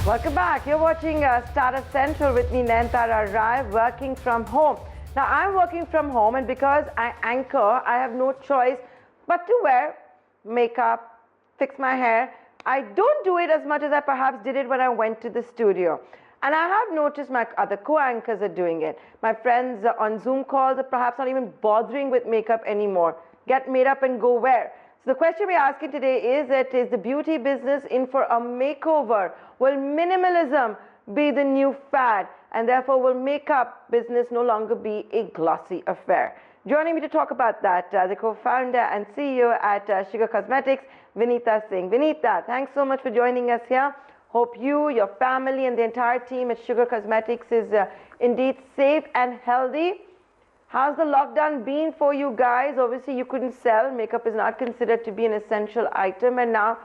Welcome back. You're watching Startup Central with me, Nayantara Rai, working from home. Now, I'm working from home, and because I anchor, I have no choice but to wear makeup, fix my hair. I don't do it as much as I perhaps did it when I went to the studio. And I have noticed my other co-anchors are doing it. My friends on Zoom calls are perhaps not even bothering with makeup anymore. Get made up and go wear. So the question we're asking today is that is the beauty business in for a makeover? Will minimalism be the new fad? And therefore will makeup business no longer be a glossy affair? Joining me to talk about that, the co-founder and CEO at Sugar Cosmetics, Vineeta Singh. Vineeta, thanks so much for joining us here. Hope you, your family, and the entire team at Sugar Cosmetics is indeed safe and healthy. How's the lockdown been for you guys? Obviously, you couldn't sell. Makeup is not considered to be an essential item. And now,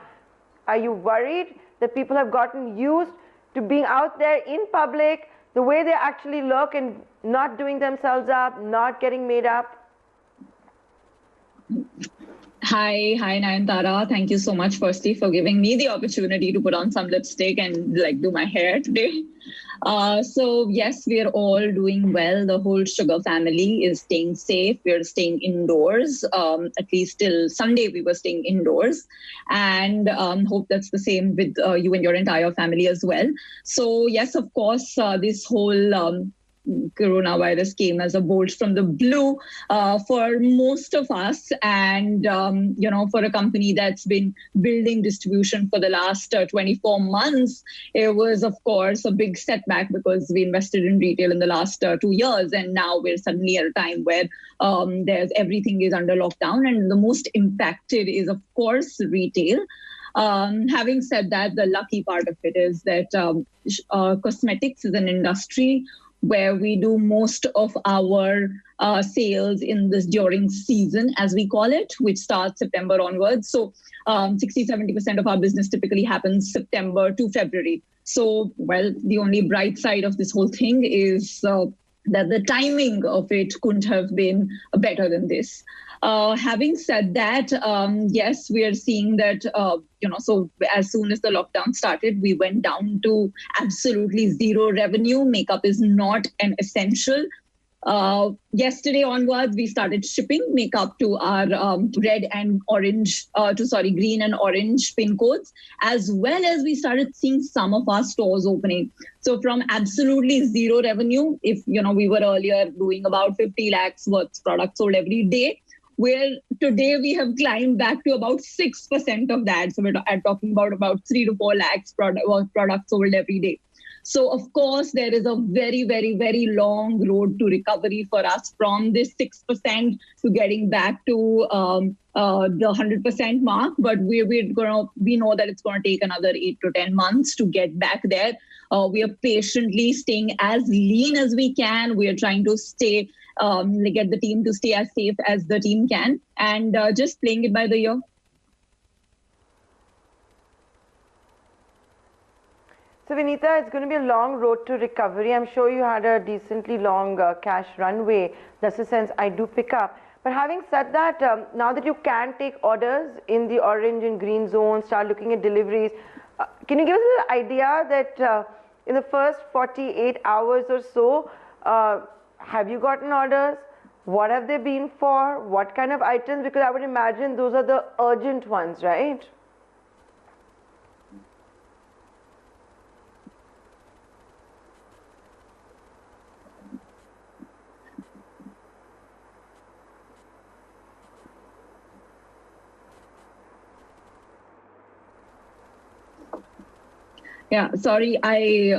are you worried that people have gotten used to being out there in public, the way they actually look and not doing themselves up, not getting made up? Hi, Nayantara. Thank you so much, firstly, for giving me the opportunity to put on some lipstick and do my hair today. So yes, we are all doing well. The whole Sugar family is staying safe. We are staying indoors. At least till Sunday, we were staying indoors, and hope that's the same with you and your entire family as well. So yes, of course, this whole coronavirus came as a bolt from the blue for most of us, and for a company that's been building distribution for the last 24 months, it was of course a big setback because we invested in retail in the last 2 years, and now we're suddenly at a time where there's everything is under lockdown, and the most impacted is of course retail. Having said that, the lucky part of it is that cosmetics is an industry where we do most of our sales in this during season, as we call it, which starts September onwards. So 60-70% of our business typically happens September to February. So, well, the only bright side of this whole thing is that the timing of it couldn't have been better than this. Having said that, yes, we are seeing that, so as soon as the lockdown started, we went down to absolutely zero revenue. Makeup is not an essential. Yesterday onwards, we started shipping makeup to our green and orange pin codes, as well as we started seeing some of our stores opening. So from absolutely zero revenue, if we were earlier doing about 50 lakhs worth products sold every day, where today we have climbed back to about 6% of that. So we're talking about 3 to 4 lakhs products sold every day. So of course, there is a very, very, very long road to recovery for us from this 6% to getting back to the 100% mark. But we know that it's going to take another 8 to 10 months to get back there. We are patiently staying as lean as we can. We are trying to get the team to stay as safe as the team can, and just playing it by the ear. So Vineeta, it's going to be a long road to recovery. I'm sure you had a decently long cash runway. That's the sense I do pick up. But having said that, now that you can take orders in the orange and green zone, start looking at deliveries, can you give us an idea that in the first 48 hours or so, have you gotten orders? What have they been for? What kind of items? Because I would imagine those are the urgent ones, right? Yeah, sorry, I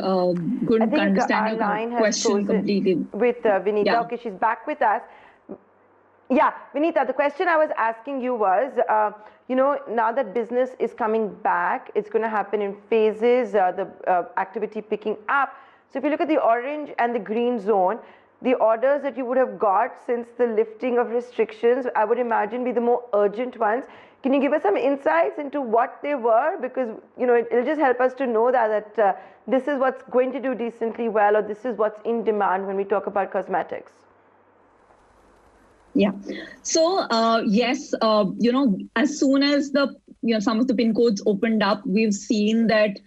couldn't understand your question completely. With Vineeta, yeah. Okay, she's back with us. Yeah, Vineeta, the question I was asking you was, now that business is coming back, it's going to happen in phases, the activity picking up. So if you look at the orange and the green zone, the orders that you would have got since the lifting of restrictions, I would imagine be the more urgent ones. Can you give us some insights into what they were? Because, it'll just help us to know that this is what's going to do decently well, or this is what's in demand when we talk about cosmetics. Yeah. So, yes, as soon as the some of the pin codes opened up, we've seen that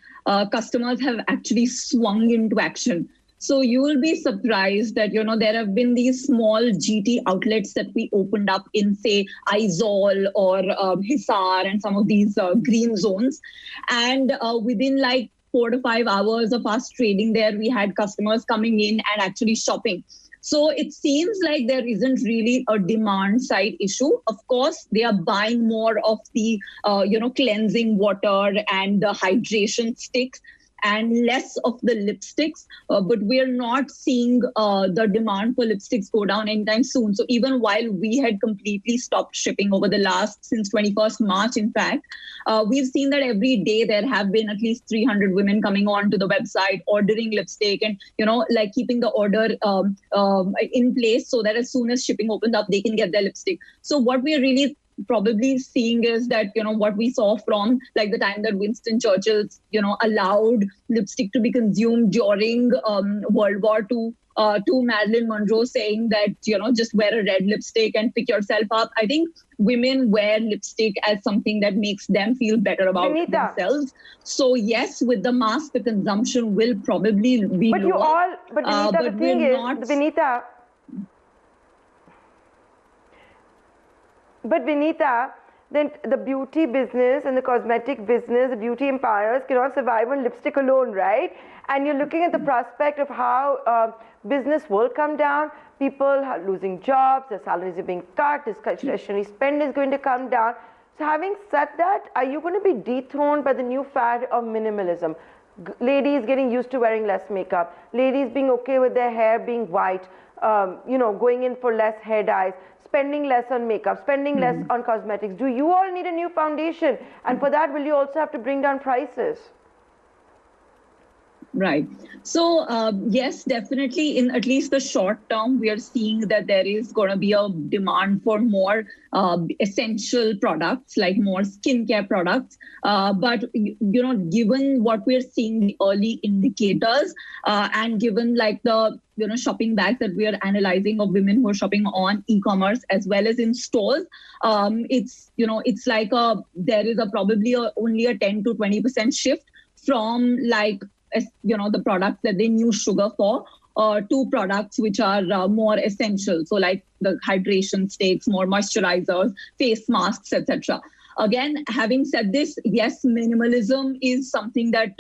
customers have actually swung into action. So you will be surprised that, there have been these small GT outlets that we opened up in, say, Aizawl or Hisar and some of these green zones. And within like 4 to 5 hours of us trading there, we had customers coming in and actually shopping. So it seems like there isn't really a demand side issue. Of course, they are buying more of the, cleansing water and the hydration sticks and less of the lipsticks, but we're not seeing the demand for lipsticks go down anytime soon. So even while we had completely stopped shipping over the since 21st March, in fact, we've seen that every day there have been at least 300 women coming on to the website, ordering lipstick and, keeping the order in place so that as soon as shipping opens up, they can get their lipstick. So what we're really probably seeing is that, what we saw from like the time that Winston Churchill, allowed lipstick to be consumed during World War II, to Marilyn Monroe saying that, just wear a red lipstick and pick yourself up. I think women wear lipstick as something that makes them feel better about themselves. So yes, with the mask, the consumption will probably be lower. But Vineeta, the thing is, Vineeta, but Vineeta, then the beauty business and the cosmetic business, the beauty empires cannot survive on lipstick alone, right? And you're looking at the prospect of how business will come down, people are losing jobs, their salaries are being cut, discretionary spend is going to come down. So having said that, are you going to be dethroned by the new fad of minimalism? Ladies getting used to wearing less makeup, ladies being okay with their hair being white, going in for less hair dyes, spending less on makeup, spending less on cosmetics. Do you all need a new foundation? And for that, will you also have to bring down prices? Right. So, yes, definitely in at least the short term, we are seeing that there is going to be a demand for more essential products, like more skincare products. But, given what we're seeing, the early indicators, and given like the, shopping bags that we are analyzing of women who are shopping on e-commerce as well as in stores, it's like there is probably only a 10 to 20% shift from like, the products that they use sugar for, to products which are more essential. So like the hydration sticks, more moisturizers, face masks, etc. Again, having said this, yes, minimalism is something that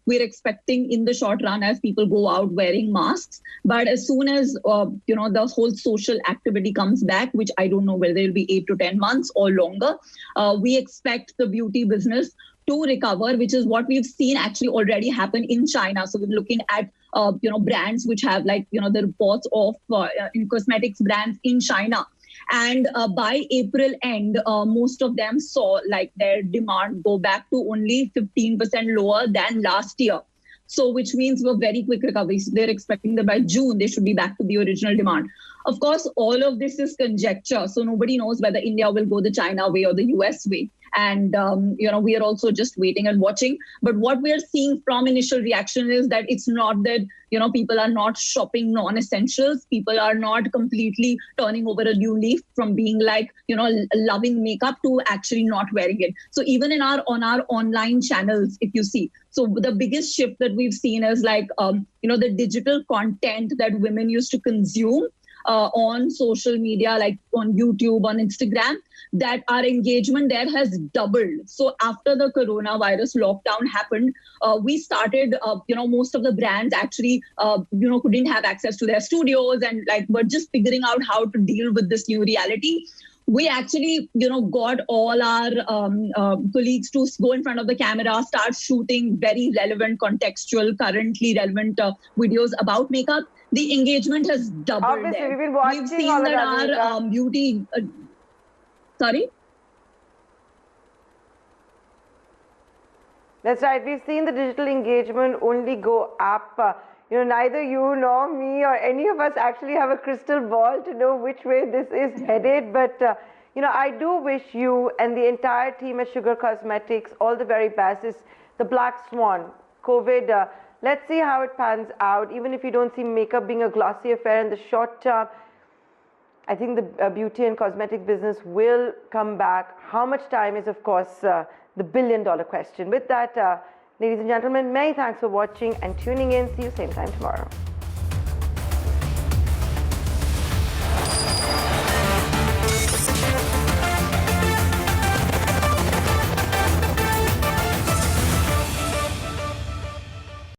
we're expecting in the short run as people go out wearing masks. But as soon as, the whole social activity comes back, which I don't know whether it'll be 8 to 10 months or longer, we expect the beauty business to recover, which is what we've seen actually already happen in China. So we're looking at, brands which have like, the reports of in cosmetics brands in China. And by April end, most of them saw like their demand go back to only 15% lower than last year. So which means a very quick recovery. So they're expecting that by June, they should be back to the original demand. Of course, all of this is conjecture. So nobody knows whether India will go the China way or the US way. And, we are also just waiting and watching. But what we are seeing from initial reaction is that it's not that, people are not shopping non-essentials. People are not completely turning over a new leaf from being like, loving makeup to actually not wearing it. So even on our online channels, if you see, so the biggest shift that we've seen is like, the digital content that women used to consume on social media, like on YouTube, on Instagram, that our engagement there has doubled. So after the coronavirus lockdown happened, we started, most of the brands actually, couldn't have access to their studios and like, were just figuring out how to deal with this new reality. We actually, got all our colleagues to go in front of the camera, start shooting very relevant, contextual, currently relevant videos about makeup. The engagement has doubled. Obviously, we've been watching. We've seen that our beauty. Sorry? That's right. We've seen the digital engagement only go up. Neither you nor me or any of us actually have a crystal ball to know which way this is headed. But, I do wish you and the entire team at Sugar Cosmetics all the very best. It's the black swan, COVID. Let's see how it pans out. Even if you don't see makeup being a glossy affair in the short term, I think the beauty and cosmetic business will come back. How much time is, of course, the billion-dollar question. With that, ladies and gentlemen, many thanks for watching and tuning in. See you same time tomorrow.